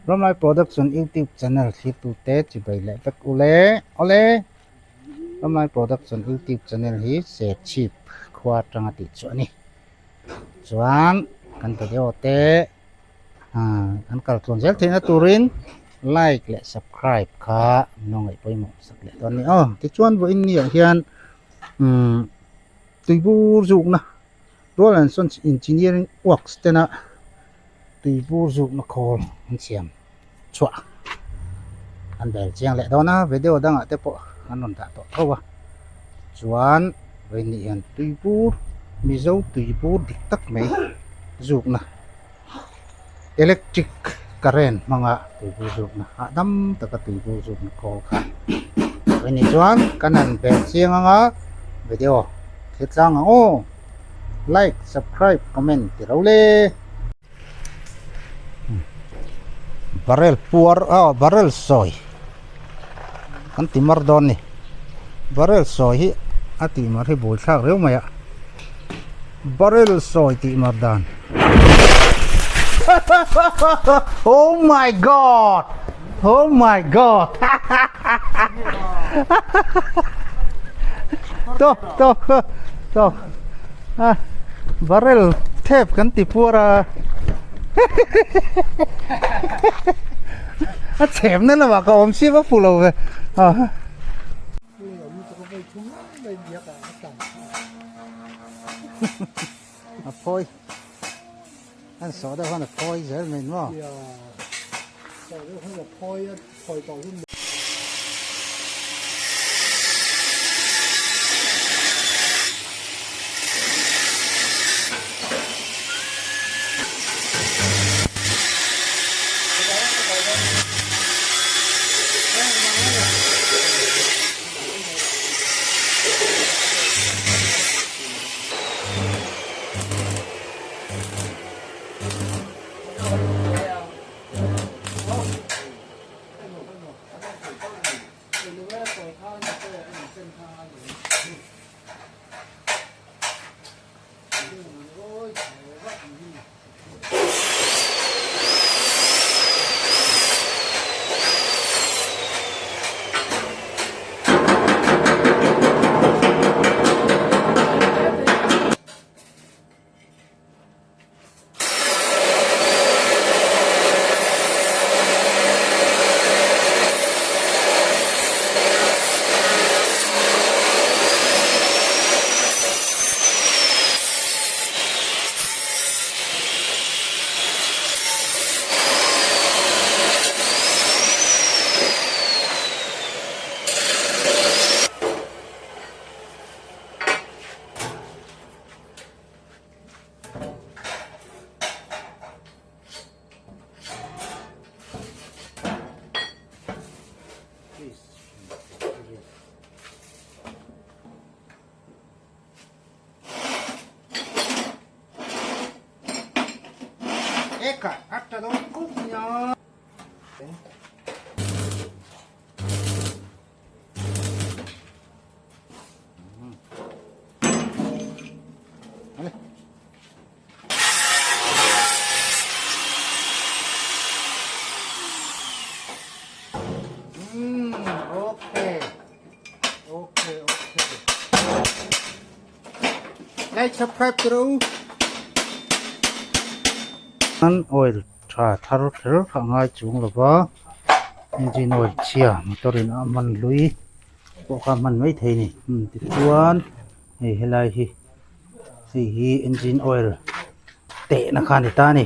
Romai Production YouTube channel hi tu te chi bai le tak ole Romai Production YouTube channel hi se chip khwa tanga ti chu ni chuan kan ta deu te an kal thon zel thina turin like le subscribe kha nongai poimo sak le ton ni ti chuan bo in ni hian tuibur zuk na Royal and Sons Engineering Works tena tuibur zuk na khol an siam chua an bel chiang le dona video dang ate po anon ta to thowa chuan ve ni an tuibur mizo tuibur dik tak mai zuk na electric current manga tuibur zuk na adam taka tuibur zuk na khol kha ve ni chuan kanan bel chiang anga video thitlang like subscribe comment ti role barrel puar barrel soy kan timar don ni barrel soy hi ati mar hi bol thak reu maya barrel soy ti mar dan oh my god to barrel tape kan ti puara chém nên là bà cậu ông ship phù lầu về phôi anh sợ đâu hơn là phôi dễ mình mà sợ đâu hơn là phôi tàu Eka, atta don kunya. Okay. Like subscribe through. Oil thar ngai chung lova engine oil chia motorin man lui ko ka man mai thei ni ti chuan hei helai hi engine oil te na khan ta ni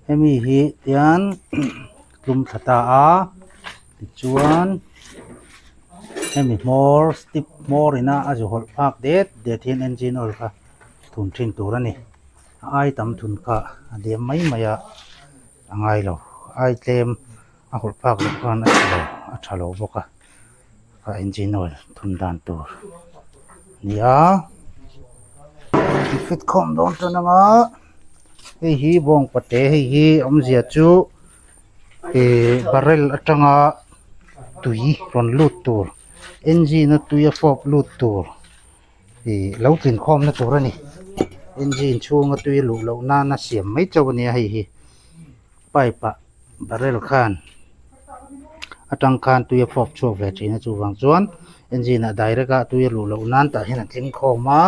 hemi hi tian klum thata a ti chuan hemi more step more ina a jo hol phak det hin engine oil ka thun thin tur ani ai tam thun ka de mai maya angai lo ai tlem a hol phak lo khan a thalo boka ka engine oil thun dan tur nia fit khom don tananga hi bong pate hi omzia chu barrel atanga tui ron lut tur engine tuya fop lut tur lo tin khom na tur ani engine chunga tui lu lo na siam mai chawani hi pipe barrel khan atang khan tuya pop chok ve china chu wang chuan engine a direct a tuya lu lo nan ta hian tling khoma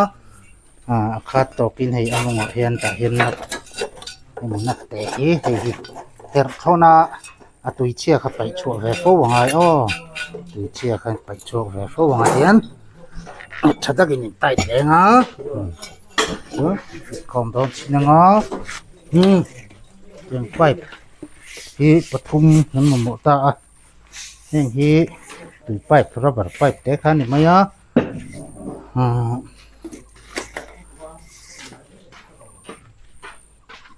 khat tokin hei amonga hian ta hian na te hi hei ter thona atui chia kha pai chok ve fo wangai o tui chia kha pai chok ve fo wangai hian thadakin tai tenga kom don chinanga yang pipe hi pathum nan mo ta heng hi tui pipe rubber pipe te khan ni maya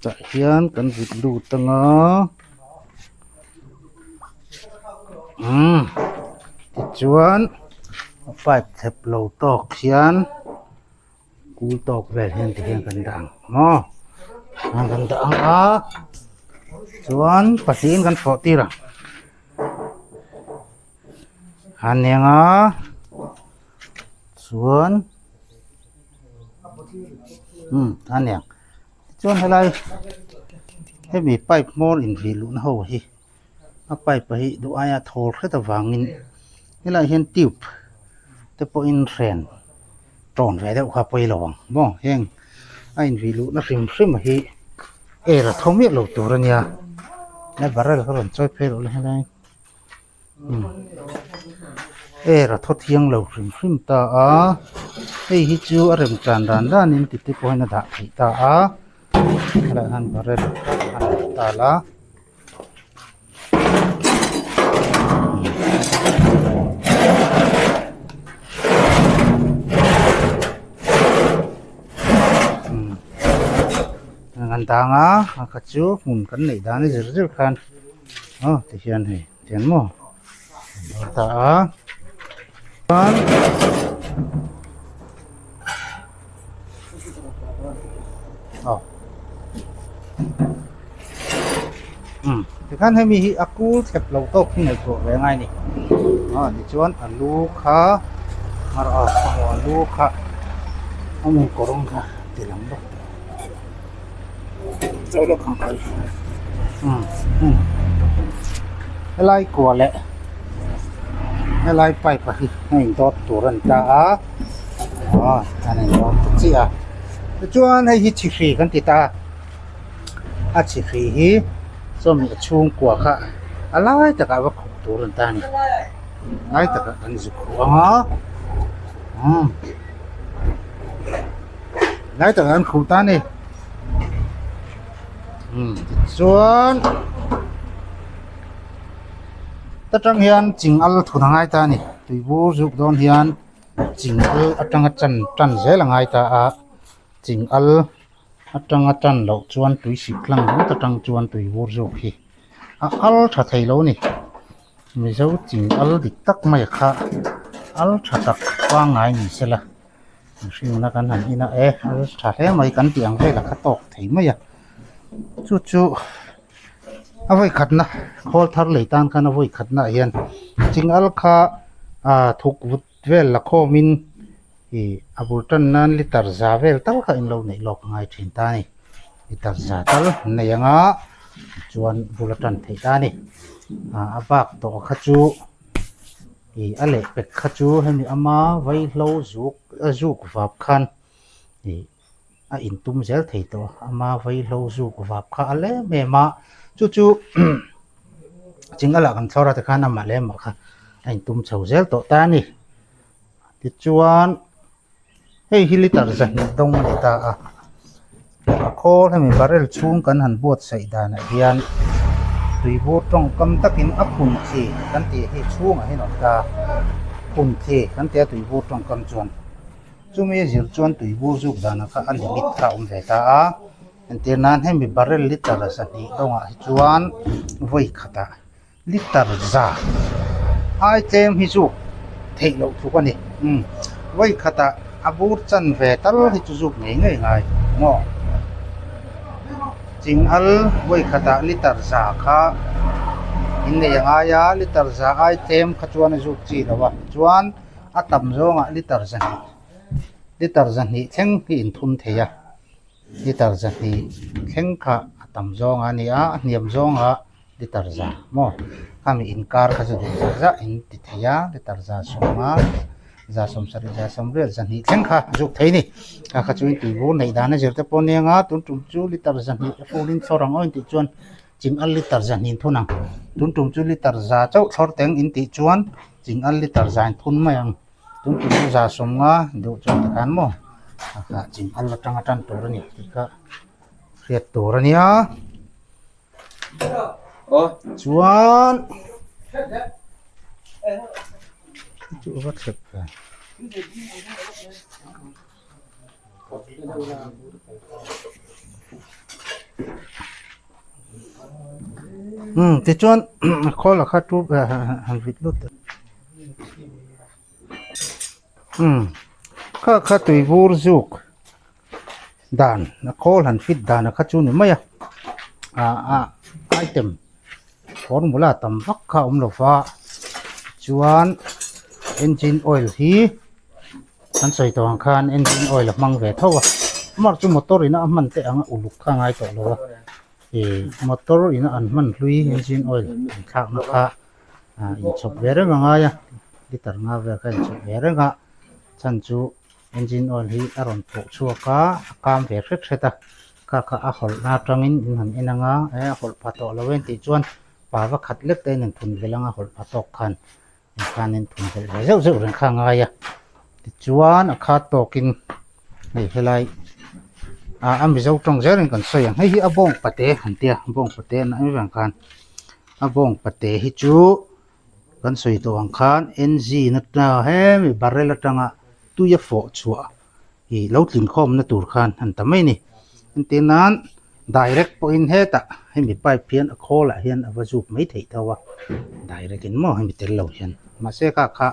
ta hian kan vit lu tanga chuan pipe thep lo tok hian ku tok vel hian ti hian kan dang kan dang chuan pasin kan fo tira hanenga chuan haneng chuan helai hemi pipe more in vilu na ho hi a pipe hi du aya thor khata wangin helai hian tube te po in ren tron ve deuh kha poi lawang mo heng a in vilu na hrim hi era thomi lo turania na barrel ka ron choi phelo le helai era tho thiang lo hrim ta a hei hi chu a rem tran ran dan in ti po na da thei ta a la han barrel ta la tanga ka chu mun kan nei dan ni zir khan ti hian hei tian mo ta pan ti khan hemi hi akul thep lo to khi nei ko ve ngai ni ni chuan alu kha mar alu kha amu korong kha tilam lo cho nó không phải lại của lệ lại phải hình tốt tổ rần ta anh này nó tốt gì cho này hi chỉ phí kan ta chỉ phí hi cho mình chung của cả lại tất cả các tổ rần ta này lại tất cả anh giúp của lại tất cả anh khu ta này chuan ta tang hian chingal thunangai ta ni tuibu juk don hian chingal atanga chan zel angai ta a chingal atanga chan lo chuan tui siklang ta tang chuan tuibu juk hi al tha thei lo ni mi zo chingal dik tak mai kha al tha tak wa ngai ni sela sim na kan han ina al tha he mai kan tiang ve la kha tok thei mai chu avoi khatna khol thar leitan kan avoi khatna hian chingal kha thuk vut vel la khomin hi abultan nan litar zavel tal kha in lo nei lok ngai thin ta ni litar za tal neyanga chuan bulatan thei ta ni abak to kha chu hi ale pek kha chu hemi ama vai hlo zuk vap khan hi a in tum zel thei to ama vai lo zu ko vap kha ale me ma chu chingala kan thora ta khan ama le ma kha a in tum chho zel to ta ni ti chuan hei hilitar zan dong ni ta a khol hemi barrel chung kan han bot sai dan a hian tui bo tong kam takin a phun thi kan ti hi chung a hi no ta phun thi kan te tui bo tong kam chuan chumi zir chuan tui bu zuk dana kha a limit kha ve ta an te nan hemi barrel liter sa ni donga chuan voi khata liter za ai tem hi chu thei lo thu ka ni voi khata abur chan ve tal hi chu zuk ngai mo ching al voi khata liter za kha in ne yanga ya liter za ai tem kha chuan zuk chi lawa chuan a tam zonga liter za ni liter zan hi theng hi in thun theya liter zan hi theng kha atam zong ani a niam zong a liter za mo kami inkar ka jadi za in tithaya liter za soma za som sari za som re za ni thleng kha juk thei ni ka chuin tu bu nei dana jerte ponenga tun tum chu liter za ni fulin sorang oi ti chuan jing al liter za nin thunang tun tum chu liter za chau thor teng in ti chuan jing al liter za thun mayang tun tum za som nga du chuan ta kan mo ka jing al la tang atan tur ni ka riat tur ania chuan chu wat khep ka ti chuan khol kha tu han vit lut kha tui bur juk dan na khol han fit dan kha chu ni maya item formula tam vak kha lo fa chuan engine oil hi an sei to khan engine oil mang ve thowa mar chu motor ina man te anga uluk kha ngai to lo motor ina an man hlui engine oil thak na kha in chop vere nga ya liter nga ve kha chop vere nga chan chu engine oil hi aron po chuaka kam ve rek reta ka a hol na tangin han inanga hol phato lowen ti chuan pawa khat lek te nen thun velanga hol phatok khan khanin thun vel zeu zeu ren kha nga ya ti chuan a kha tokin nei helai am bi zau tong zerin kan sai hei hi abong pate hantia bong pate na ai rang khan abong pate hi chu kan soi to ang khan NG na ta he mi barrel atanga tu ya fo chua hi lo tlim khom na tur khan han ta mai ni antinan direct point he ta he mi pai pian a khola hian awajup mai thei thawa direct in mo he mi tel lo hian ma se ka kha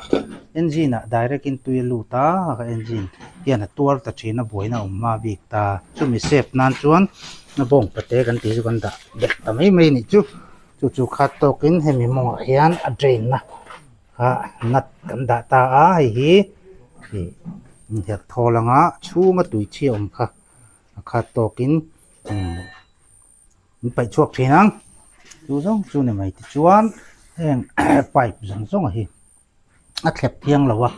engine na direct in tuilu ta ka engine hian a tuar ta thina boina umma bik ta chu mi sep nan chuan na bong pate kan ti chu kan da dek ta mai mai ni chu kha tokin he mi mo hian a drain na ha nat kan da ta a hi her tholanga chunga tui chiom kha tokin pai chuak thinang chu jong chu ne mai ti chuan heng pipe jong jong a hi a thlep thiang lo wa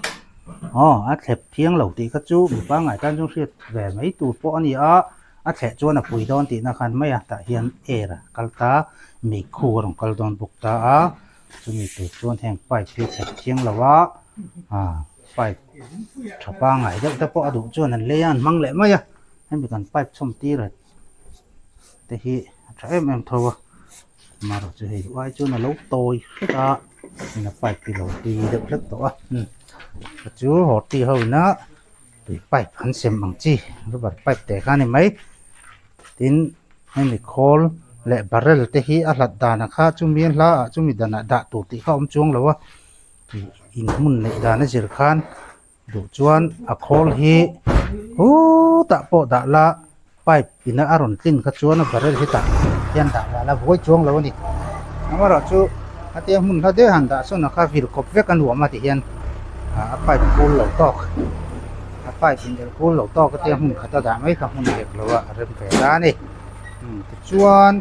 a thlep thiang lo ti ka chu mi pa ngai kan jong hriat ve mai tu po ani a the chuan a pui don ti na khan mai a ta hian era kalta mi khu rong kal don buk ta a chu mi tu chuan heng pipe hi thlep thiang lo wa pipe thapa ngai dak ta po adu chuan an le an mang le mai a hem bi kan pipe chom ti ra te hi tha em thowa maro chu hei wai chu na lo toi ta ina pipe ti lo ti dak lek to a chu ho ti ho na ti pipe han sem mang chi ro bar pipe te kha ni mai tin hem mi khol le barrel te hi a hlat dana kha chu mi hla chu mi dana da tu ti kha chuang lo wa in mun nei dana jir khan du chuan a khol hi ta po da la pipe ina aron tin kha chuan a barrel hi ta hian da la voi chuang lo ni amara chu atia mun ha de han da so na kha vil kop ve kan wa ma ti hian a pipe pul lo tok a pipe in der pul lo tok ka tia mun kha ta da mai kha mun lek lo wa rem fe da ni ti chuan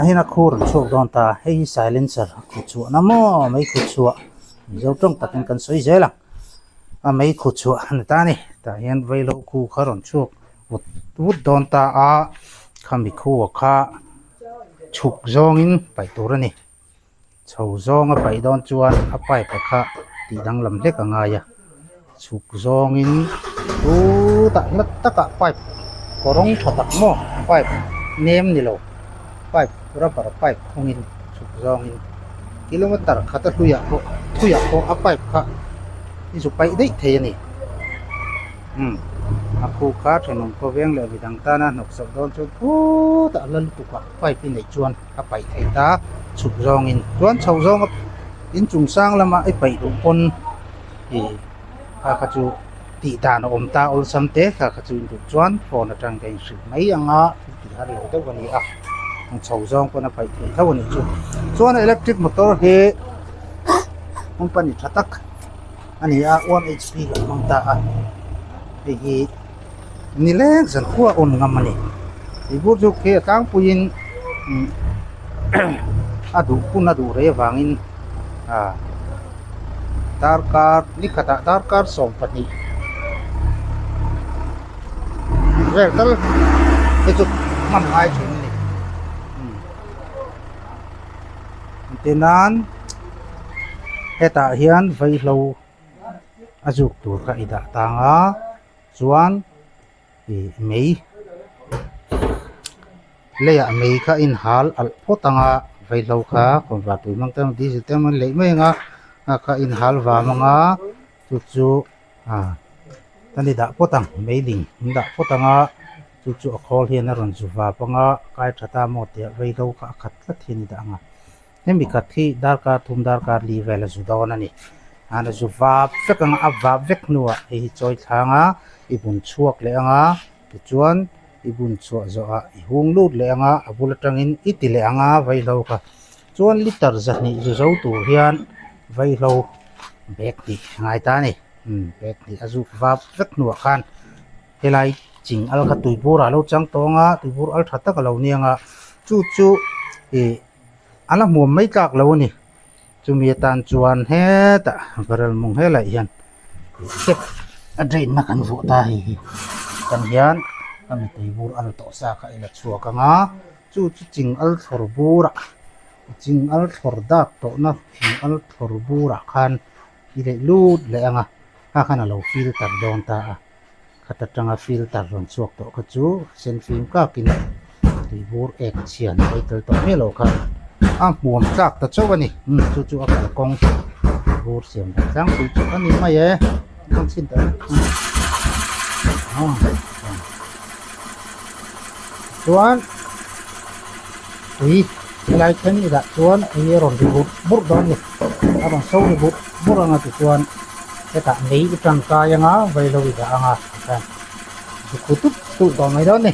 hina khur chok don ta hei silencer khu chu na mo mai khu chu zo tong takin kan soi zela a mai khu chu an ta ni ta hian veilo khu kharon chuk wut don ta a khami khu kha chuk zong in pai tur ani chho zong a pai don chuan a pai pa kha ti dang lam lek anga ya chuk zong in tu ta lat taka pai korong thotak mo pai nem ni lo pai pura para pai khongin chuk zong in kilometer khata thuya ko a pai kha ni su pai dei thei ani aku kha thanom ko veng le bidang ta na nok sok don chu ta lan tu ka pai pi nei chuan a pai thei ta chuk zong in chuan chho zong in chung sang lama ai pai du pon kha chu ti ta no om ta ol sam te kha chu du chuan phone atang kai su mai anga ti har lo to wani a chho zong ko na pai thei thaw ni chu chuan electric motor he company thatak ani a 1 HP ga mang ta a hi ni lek zan khuwa on ngamani ibu juk ke tang puin adu pun adu re wangin tarkar ni kata tarkar sompani vel tal itu man hai thin ni tenan heta hian vai lo ajuk tur ka ida tanga chuan mei leya mei ka in hal al potanga vai lo kha konwa tu mang tam di sitem le mai nga ka in hal wa manga chu tani da potang mei ling da potanga chu khol hian ron chu wa panga kai thata mo te vai lo kha khat la thini da nga hemi ka thi darka thum darka li vela zu dawn ani ana zu va fekang a va vek nuwa hi choi thanga ibun chuak le anga chuan ibun chua zo a hung lut le anga abul tangin iti le anga vai lo ka chuan liter zani zu zo tu hian vai lo bek ti ngai ta ni bek ti azu va vek nuwa khan helai ching al kha tuibur alo chang tonga tuibur al thata ka lo nianga chu ala muam mai tak lo ni chumi tan chuan he ta barel mong he la hian sep adrein na kan vo ta hi kan hian kan tuibur al to sa ka ila chuak anga chu ching al thor bura ching al thor dak to na ching al thor bura khan ile lut le anga ha kana lo filter don ta khata tanga filter ron chuak to ka chu sen film ka kin tuibur ek chian ai tel to me lo kha muam tak ta chawani chu akal kong bur siam da sang tu chu ani mai e kong sin ta chuan lai chen ni da chuan ai ron di bur don ni aron so ni bur anga tu chuan eta nei tang ka yanga vai lo da anga kan ku tu do mai don ni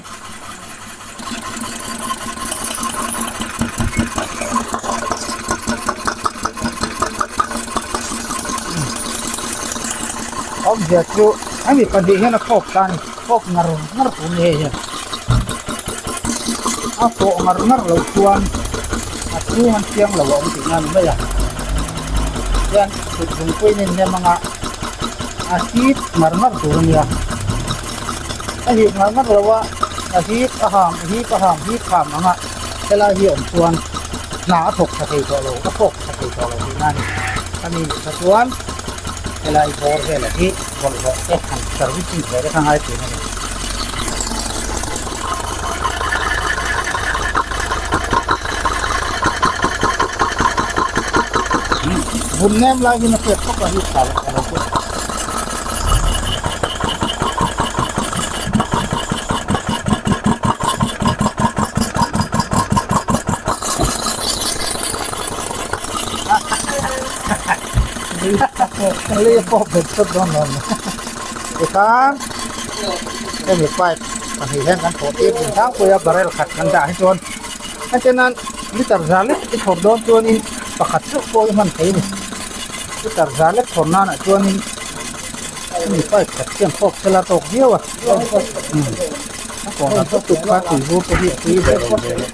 object chu ami pa di hena khop tan khop ngar pu ne he a to ngar lo chuan a chu han tiang lo om ti nan mai ya yan chung koi nen ne manga a hit ngar tur nia a hi ngar lo wa a hit a ham anga tela hi om chuan na thok sa kai to lo a thok sa kai to lo ti nan ani sa chuan elai bor he la hi bol bo e han servicing re ka ngai tin ni bun nem la hi na pe ko ka hi ka la ko le po bet so don non kan em le pai pa hi hen kan po ti bin thang ko ya barel khat kan da hi chon achenan liter zale ti thor don chon in pakhat chu ko man thei ni liter zale thor na na chon in ni pai khat kem pok sela tok diwa ko na to tu ka ti bu ko hi ti be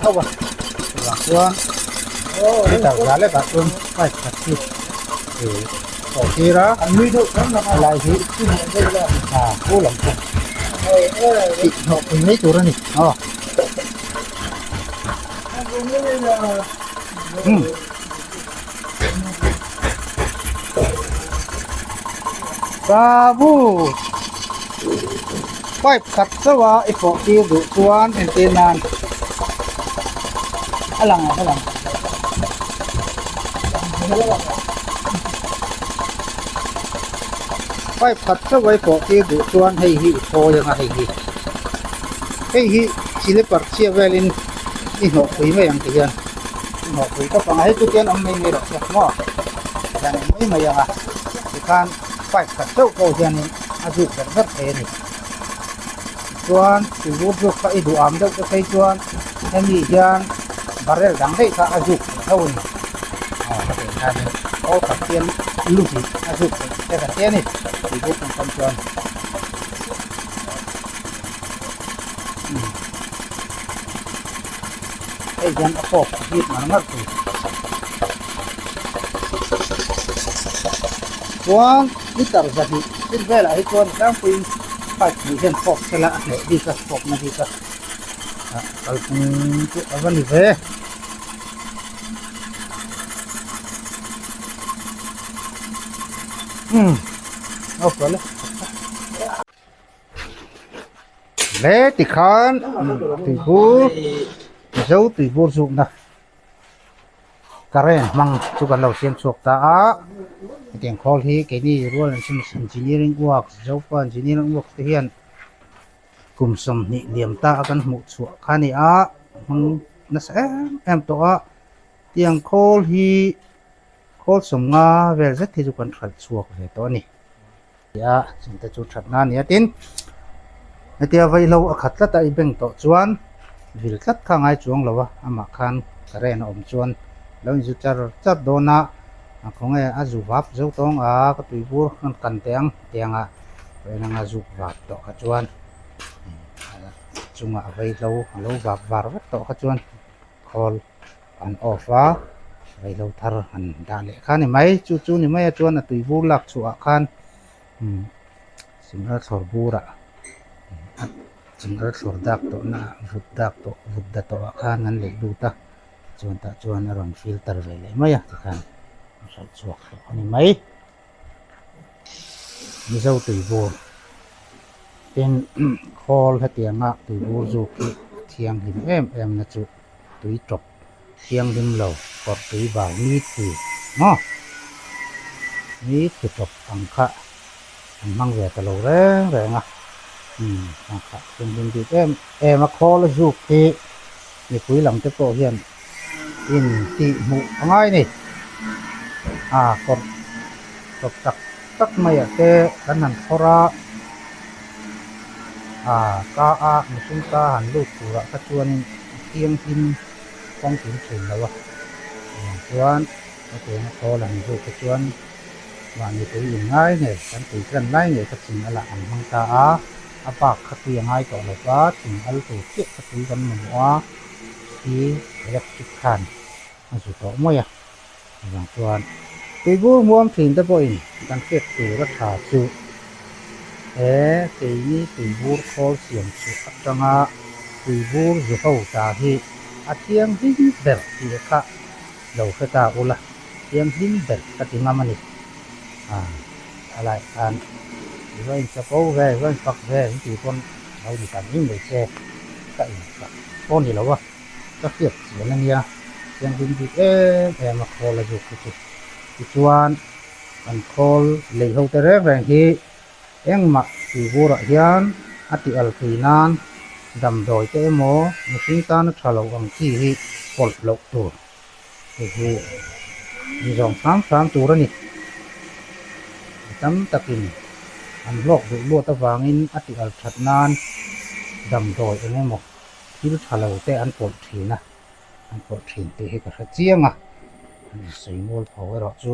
hawa chuan liter zale ka chon pai khat ti ra nuôi được lại thì cô làm gì chị họ mình mấy chỗ đó nhỉ babu quay cắt sawa ipo tiêu đủ tuan antenna alang quay phật cho quay cổ kia đủ chuan hay hi thôi rằng hay hi chỉ lấy bạc chia về lên đi nộp phí mấy anh tiền nộp phí các bạn ấy tu tiên ông mình được được mà rằng mấy anh thì can quay phật cho cổ tiền này aju rất thế này chuan thì vô dụng cái đủ ẩm đâu cái chuan em nghĩ rằng barrel đáng thấy cả aju thôi cái này ô phật tiên lúc gì aju cái phật tiên này thì vô cùng quan trọng ไอ้ยันปอกฮิตมันงัดตัววนี่ตัดจากนี้ขึ้นเวลาให้ตัวตั้งปีไปที่เห็นปอกเสละเนี่ยดีกับปอกนะดีกับเอาตัวเอาวันนี้เว้เอาไปเลยเละติขานติบูเจ้าติบูสุกนะกระเรนมังสุกันเราเสียงสุกตาเตียงคอลที่แกนี่รู้ว่าเป็นอินจิเนียริงวักเจ้าป้าอินจิเนียริงวักที่เห็นกลุ่มสมนิเลียมตากันหมดสัวขานี่มันนั่นเอ็มตัวเตียงคอลที่คอลสมงาเวลเซที่จุกันขัดสัวกันตัวนี้สิ่งที่จุดขัดนั่นเนี่ยตินเตียไว้เราขัดละแต่อีเบงตัวจวนวิลขัดข้างไอ้จวงเราอามาคันกระเรนอมจวนแล้วจุดจัดโดนของอาจุวับเจ้าต้องก็ตุยบัวกันเตียงไปนั่งอาจุวับต่อขจวนจุงไว้เราวับวัดต่อขจวนคอลอันออฟไว้เราทาร์หันดาเละข้านี่ไหมจู่นี่ไม่จวนตุยบัวหลักชัวขันสิ่งที่สอบบัวสิ่งที่สอบดักตัวน่ะวุดดักตัวข้านั้นเล็กดูตาจวนรอนฟิลเตอร์ไว้เลยไหมที่ข้าสัตว์สวกอันนี้ไหมมีเจ้าตุยบัวเป็นคอลเตียงตุยบัวจุกเทียงหิมเอ็มนะจุตุยจบเทียงหิมเหล่ากอดตุยบ่าวมีตุยนี่คือจบอังคะมังเวตะโลแรงอังคะเป็นดินดีเอ็มคอลจุกที่มีคุยหลังจะโตเฮียนอินติมุง่ายนี่กดตักไม่แก่กันหันพระมุสุนตาหันลูกตัวกระชวนเทียงกินกองถึงถึงแล้วชวนโอเคนะพอหลังลูกกระชวนว่ามีตัวอย่างง่ายเนี่ยกันตีกันง่ายเนี่ยก็สิ่งอะไรอันมังตาปากขัดยังง่ายต่อเลยว่าสิ่งอะไรตัวเกี่ยวกับตีกันเหมือนว่าที่เล็กจุดขันมาสุดต่อไม่บางส่วนตีบูมวมถิ่นตะปอยกันเก็บตัวรักษาสุตีนี้ตีบูคอเสียงสุดจังตีบูจะเข้าตาที่เทียงหินเบลที่ข้าเราเคยตาอุละเทียงหินเบลก็ที่มามันนี่อะไรกันเรื่องสะโพกเรื่องฝักที่คนเราดีกันยิ่งเลยแช่ก็อีกคนนี่เราว่าก็เก็บเสียงนั่นเนี่ยยังดึงดีมาคอลอยู่คือชวนมันคอลเลยเขาแต่แรงที่มาที่บัวระยานติอัลฟีนานดำโดยเตโมมุสิงตานชาลวังที่ปลดล็อกตัวที่มี2-3ตัวนี่ตั้มตะกินอันล็อกดูตะวางินติอัลชัดนานดำโดยเองโมที่ชาลวแต่อันปลดทีนะอันปลดทีที่ให้กับเจียงสีมูลเผาไว้รอจู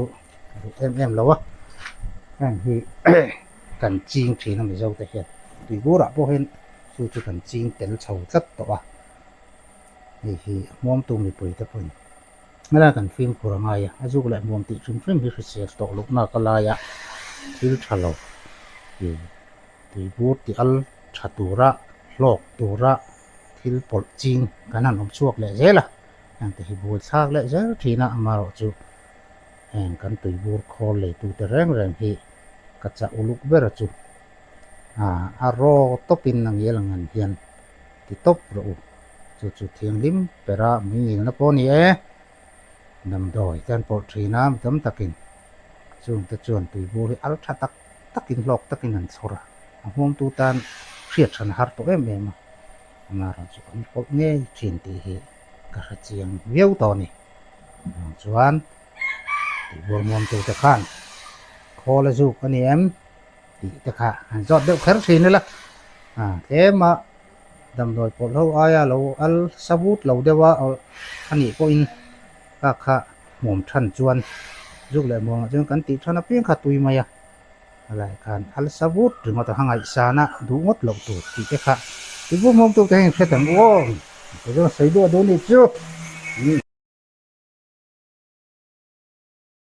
แล้วนั่นที่กันจิงทีนั่นไม่เจ้าแต่เห็นตีบัวระพวกเห็นจู่กันจิงเต็มเฉาจัดตัวนี่ที่มอมตุ้มมีปุ๋ยตะปุ่นไม่ได้กันฟิล์มกุระไงจู่ก็เลยมอมติดฟิล์มที่เสียตกลุกนักลายที่ชะลอตีบัวที่อัลชัตุระโลกตุระที่ปลดจิงกันนั่นผมช่วยเลยเจ้าล่ะอย่างที่บัวซากเลยเจ้าที่น่ะมารอจู่แห่งกันตีบัวคอเลยตัวแต่แรงที่กัจจอุลุกเบรจูรอตบปินนังเยลังเงินเฮียนที่ตบรูจู่เทียงลิมเปรามีนับปนี่นำดอยจันปอทรีน้ำจำตะกินจวนตีบัวอัลชัดตะกินหลอกตะกินนันสระห่วงตูตันเสียดฉันหาตัวมาเราจู่มีพวกเงี้ยชินตีกระเจียงเวียวตอนนี้จวนตีบัวมอมตูตะขันคอละจูกันนี่ตีตะขาจอดเดือดแค่ทีนี่ละมาดำโดยปลดเราเราอัลซาบูดเราเดี๋ยวว่าเอาอันนี้ก็อินก็หม่อมทันจวนจุกเลยมองจึงกันติดท่านเพียงขัดตุยมาอะไรกันอัลซาบูดถึงมาแต่หางไอซานะดูงดเราตัวตีตะขาที่พวกมองตัวเองเสียแต่โอ้ยเดี๋ยวใส่ดูนี่จู อืม